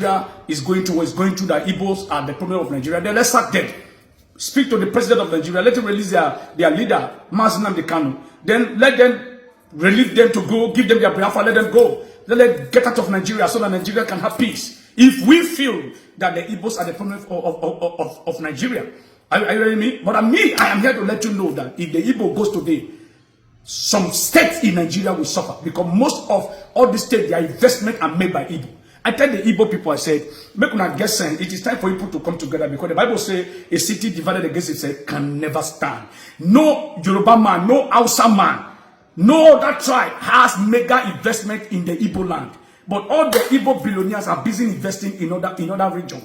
Nigeria is going through that Igbos are the problem of Nigeria, then let's sack them. Speak to the president of Nigeria, let him release their leader, Nnamdi Kanu. Then let them release them to go, give them their Biafra, let them go. Let them get out of Nigeria so that Nigeria can have peace. If we feel that the Igbos are the problem of Nigeria, are you hearing me? But I am here to let you know that if the Igbo goes today, some states in Nigeria will suffer because most of all the states, their investment are made by Igbo. I tell the Igbo people, I said, make una get sense. It is time for people to come together because the Bible says a city divided against itself can never stand. No Yoruba man, no Hausa man, no other tribe has mega investment in the Igboland. But all the Igbo billionaires are busy investing in other regions.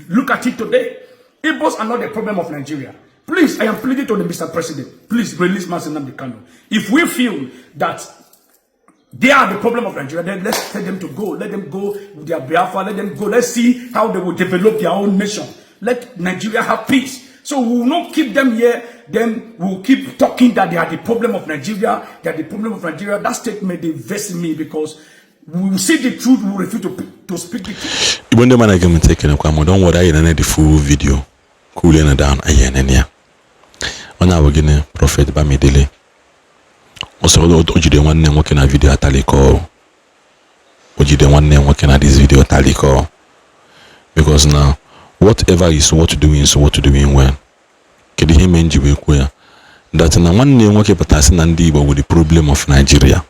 Look at it today. Igbos are not the problem of Nigeria. Please, I am pleading to the Mr. President. Please release Nnamdi Kanu. If we feel that they are the problem of Nigeria, then let's tell them to go. Let them go with their Biafra. Let them go. Let's see how they will develop their own nation. Let Nigeria have peace. So we will not keep them here. Then we will keep talking that they are the problem of Nigeria. They are the problem of Nigeria. That statement they invest in me because we will see the truth. We will refuse to speak the truth. Even the man I can take don't worry. I didn't the full video. Cooling down. I on our beginning, Prophet Bamidele. Also, Ojide one name working a video ataliko. Ojide one name working at this video ataliko. Because now, whatever is what doing is what doing when. Kedi him enjiwe kuya. That na one name working patasi Ndigbo with the problem of Nigeria.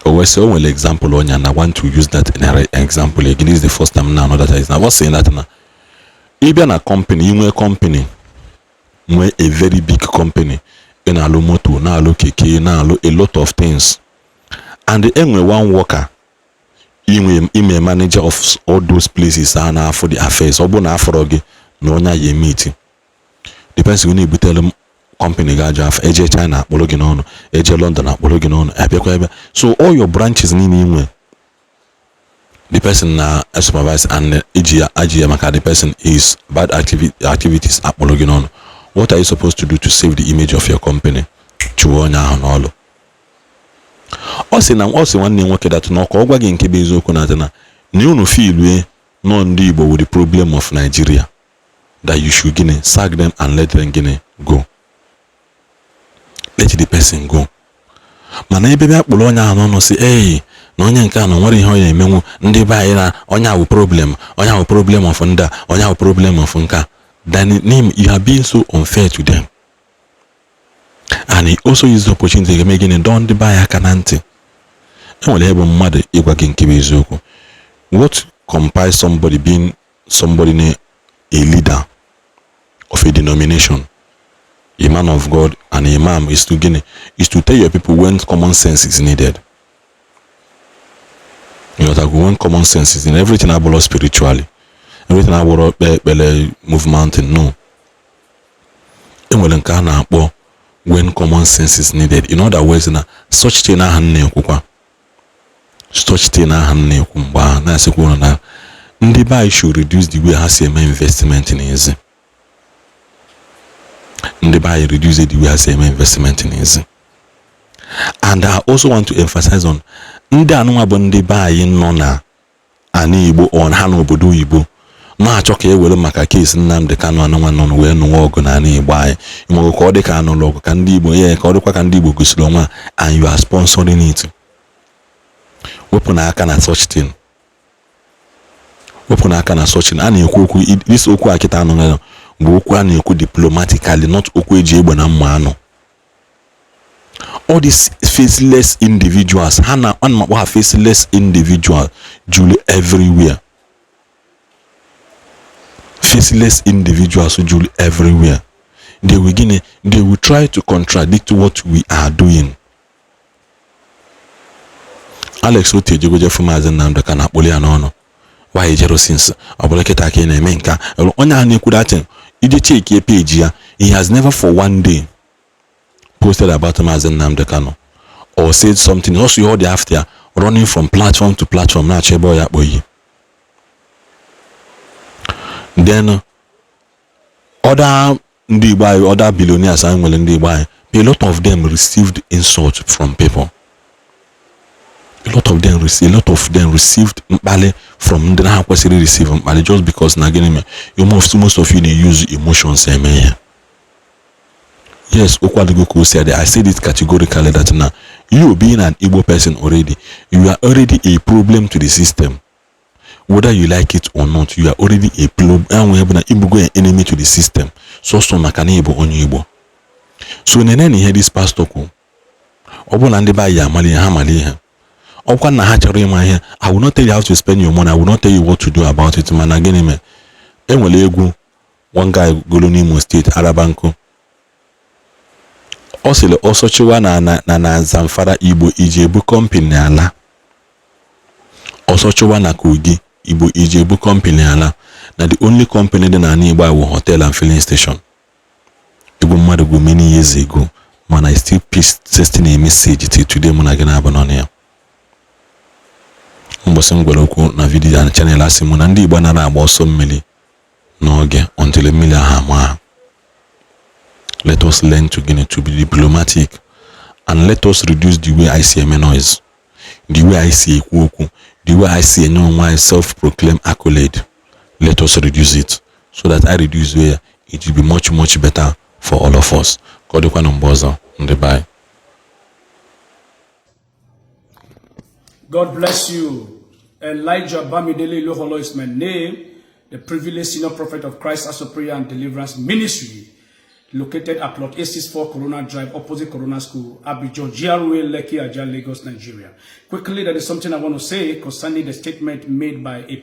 Always one example on and I want to use that in an example again. This is the first time now that I was saying that now. Even a company, a very big company. In a moto, na alo keke, na alo a lot of things, and the end one worker, a manager of all those places are now for the affairs. Obona afroge, no nya ye meeting. Depends when you tell them company gaja of AJ China, Bologinono, AJ London, Bologinono, so all your branches in the person na supervise and AGM, the person is bad activities at Bologinono. What are you supposed to do to save the image of your company? Chuonya honolo. Also one name work that no ko gwagi nke bezoku na tana. Ni unu feel we no Ndigbo with the problem of Nigeria. That you should sack them and let them go. Let the person go. Mana ebe bia kpolo onya no say eh na onye nke no nwere ihe onye emenwu ndị ba anyị na onya wu problem of nda, onya wu problem of nka. Then you are being so unfair to them. And he also used the opportunity to make it don't buy a canante. What compiles somebody being a leader of a denomination, a man of God and a imam is to tell your people when common sense is needed. You know that when common sense is in everything about spiritually. Everything I want to move mountain, no. When common sense is needed. In other words, such thing Ndiba should reduce the way has investment in easy. Ndiba reduce the way has investment in easy. And I also want to emphasize on Ndiba in nona ani Igbo on Hano Bodu Igbo. No achoke wele maka case Nnamdi Kanu anụmanụ wee nụwa ọgụ na anyị Igbo anyị ịmọgụ ka ọ dị ka anụlụ ọgụ ka ndị Igbo ka ọ dịkwa ka ndị Igbo gosiri onwe and you are sponsoring it. Wepụ n'aka na such thing. Wepụ n'aka na such thing. A na-ekwu okwu this okwu akịta anụ bụ okwu a na-ekwu diplomatically, not okwu eji egbe na mma anụ. All these faceless individuals, Hana faceless individual Julie everywhere. Faceless individuals who everywhere. They will try to contradict what we are doing. Alex Ote Jogoje Fumazen Namda Kana Polianono. Why Jerosins? Aboleketake and Menka. Onya Nikudatin. You take a page here. He has never for one day posted about Mazen Namda Kano or said something. Also, you heard after running from platform to platform. Now, Cheboy. Then other Ndigbo, other billionaires and Ndigbo, a lot of them received insult from people. A lot of them received mbale from ndị ha kwesịrị receive mbale just because na gịnị me most of you use emotions eme ihe. Yes, Okwadugo said, I said it categorically that now you being an Igbo person already, you are already a problem to the system. Whether you like it or not, you are already a problem. And we have an enemy to the system. So makana Igbo on Igbo. So nene hear this pastor ko. Obolande ba ya mali ha mali ha. Okwa na ha charo ima here. I will not tell you how to spend your money. I will not tell you what to do about it. Man again me. Enwele egwu one guy golo n'Imo State Arabanko. Osile osochiwa na Zamfara Igbo Ijebu company ala. Osochiwa na Kogi Igbo Ijebu company ala. Na the only company dị na Igbo bụ hotel and filling station. Igbo mmadụ go many years ago. Man, I still testing a message till today muna gina abanon ya. Mbosi ngwere okwu na video na channel asị mụ na ndị Igbo nara agba ọsọ mmiri n'oge until mmiri aha ma. Let us learn to be diplomatic, and let us reduce the way I see a noise, the way I see a kuku, the way I see a self-proclaimed accolade. Let us reduce it so that I reduce where it will be much better for all of us. God bless you. Elijah Bamidele Loholo is my name, the privileged senior prophet of Christ as a prayer and deliverance ministry. Located at Plot A64 Corona Drive, opposite Corona School, Abidjan, GRA, Lekki, Ajah, Lagos, Nigeria. Quickly, there is something I want to say concerning the statement made by a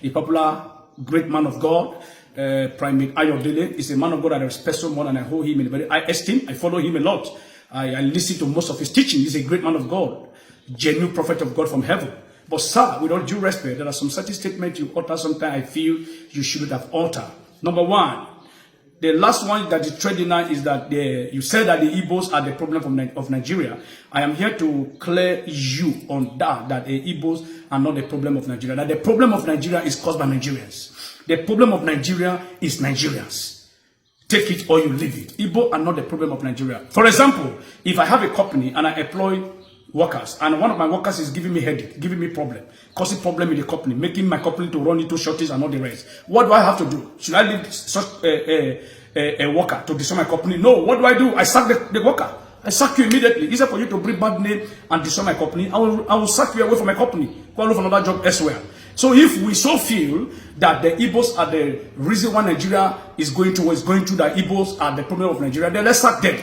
popular great man of God, Primate Ayodele. He's a man of God that I respect so more, and I hold him in very high esteem. I follow him a lot. I listen to most of his teaching. He's a great man of God, genuine prophet of God from heaven. But sir, with all due respect, there are some certain statements you utter sometimes I feel you should have uttered. Number one, the last one that is trending now is that you said that the Igbos are the problem of Nigeria. I am here to clear you on that the Igbos are not the problem of Nigeria. That the problem of Nigeria is caused by Nigerians. The problem of Nigeria is Nigerians. Take it or you leave it. Igbo are not the problem of Nigeria. For example, if I have a company and I employ workers, and one of my workers is giving me headache, giving me problem, causing problem in the company, making my company to run into shortage and all the rest. What do I have to do? Should I leave such a worker to destroy my company? No. What do? I sack the worker. I sack you immediately. Easier for you to bring bad name and destroy my company. I will sack you away from my company. Go look for another job elsewhere. So if we so feel that the Igbos are the reason why Nigeria is going through that Igbos are the problem of Nigeria, then let's sack them.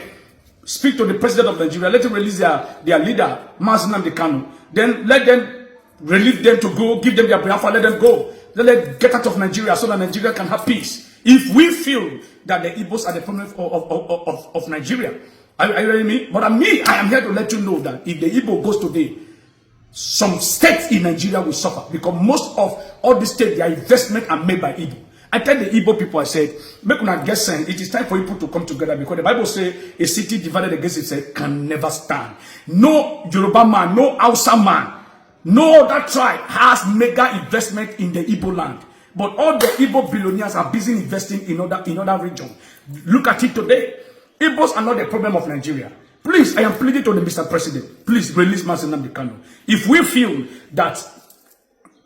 Speak to the president of Nigeria. Let him release their leader, Ndigbo. Then let them relieve them to go, give them their Biafra, let them go. Let them get out of Nigeria so that Nigeria can have peace. If we feel that the Igbos are the problem of Nigeria, are you hearing me? But I am here to let you know that if the Igbo goes today, some states in Nigeria will suffer because most of all the states, their investment are made by Igbo. I tell the Igbo people, I said, make una get sense. It is time for people to come together because the Bible says a city divided against itself can never stand. No Yoruba man, no Hausa man, no other tribe has mega investment in the Igboland. But all the Igbo billionaires are busy investing in other regions. Look at it today. Igbos are not the problem of Nigeria. Please, I am pleading to the Mr. President. Please release Nnamdi. If we feel that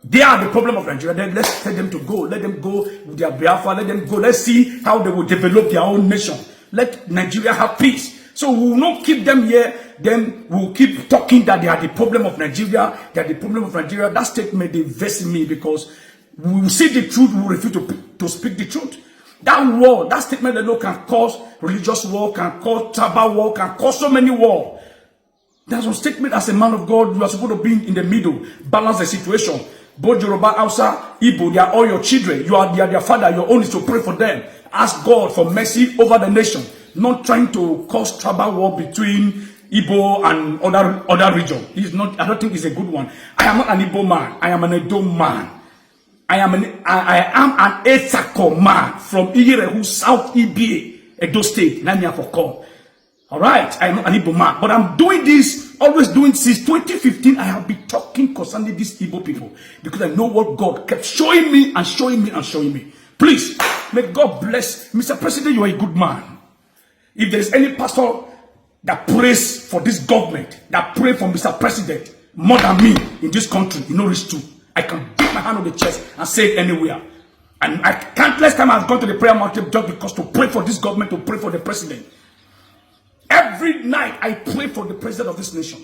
they are the problem of Nigeria, then let's tell them to go. Let them go with their Biafra. Let them go. Let's see how they will develop their own nation. Let Nigeria have peace. So we will not keep them here. Then we will keep talking that they are the problem of Nigeria. They are the problem of Nigeria. That statement, they invest in me because we will see the truth. We will refuse to speak the truth. That war, that statement alone can cause religious war, can cause tribal war, can cause so many war. There's a statement as a man of God, you are supposed to be in the middle, balance the situation. Both Yoruba, Hausa, Igbo, they are all your children. They are their father. Your own is to pray for them. Ask God for mercy over the nation. Not trying to cause tribal war between Igbo and other region. It's not. I don't think it's a good one. I am not an Igbo man. I am an Edo man. I am an Etako man from Irehu, South Ibe, Edo State. All right, I am not an Igbo man, but I'm doing this, always doing since 2015. I have been talking concerning these Igbo people because I know what God kept showing me and showing me and showing me. Please, may God bless Mr. President. You are a good man. If there is any pastor that prays for this government, that pray for Mr. President, more than me in this country, you know, reach to. I can beat my hand on the chest and say it anywhere. And I countless time I've gone to the prayer mountain just because to pray for this government, to pray for the president. Every night I pray for the president of this nation,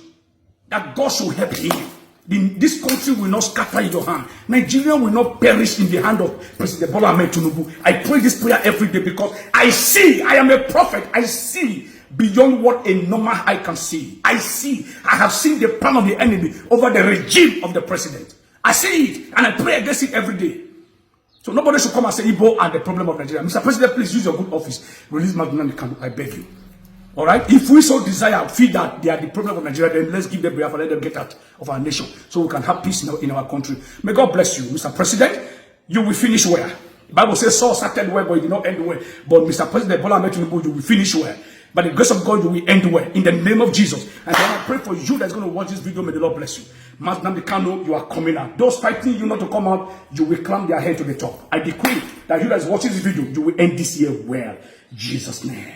that God should help him. This country will not scatter in your hand. Nigeria will not perish in the hand of President Bola Ahmed Tinubu. I pray this prayer every day because I see, I am a prophet. I see beyond what a normal eye can see. I have seen the plan of the enemy over the regime of the president. I see it and I pray against it every day. So nobody should come and say Igbo are the problem of Nigeria. Mr. President, please use your good office. Release marginalization, I beg you. All right? If we so desire, feel that they are the problem of Nigeria, then let's give them prayer for let them get out of our nation so we can have peace in our country. May God bless you. Mr. President, you will finish well. The Bible says Saul started well, but it did not end well. But Mr. President Bola Ahmed Tinubu, you will finish well. By the grace of God, you will end well. In the name of Jesus. And then I pray for you that's going to watch this video. May the Lord bless you. Ndigbo, you are coming out. Those fighting you not to come out, you will climb their head to the top. I decree that you guys watching this video, you will end this year well. In Jesus' name.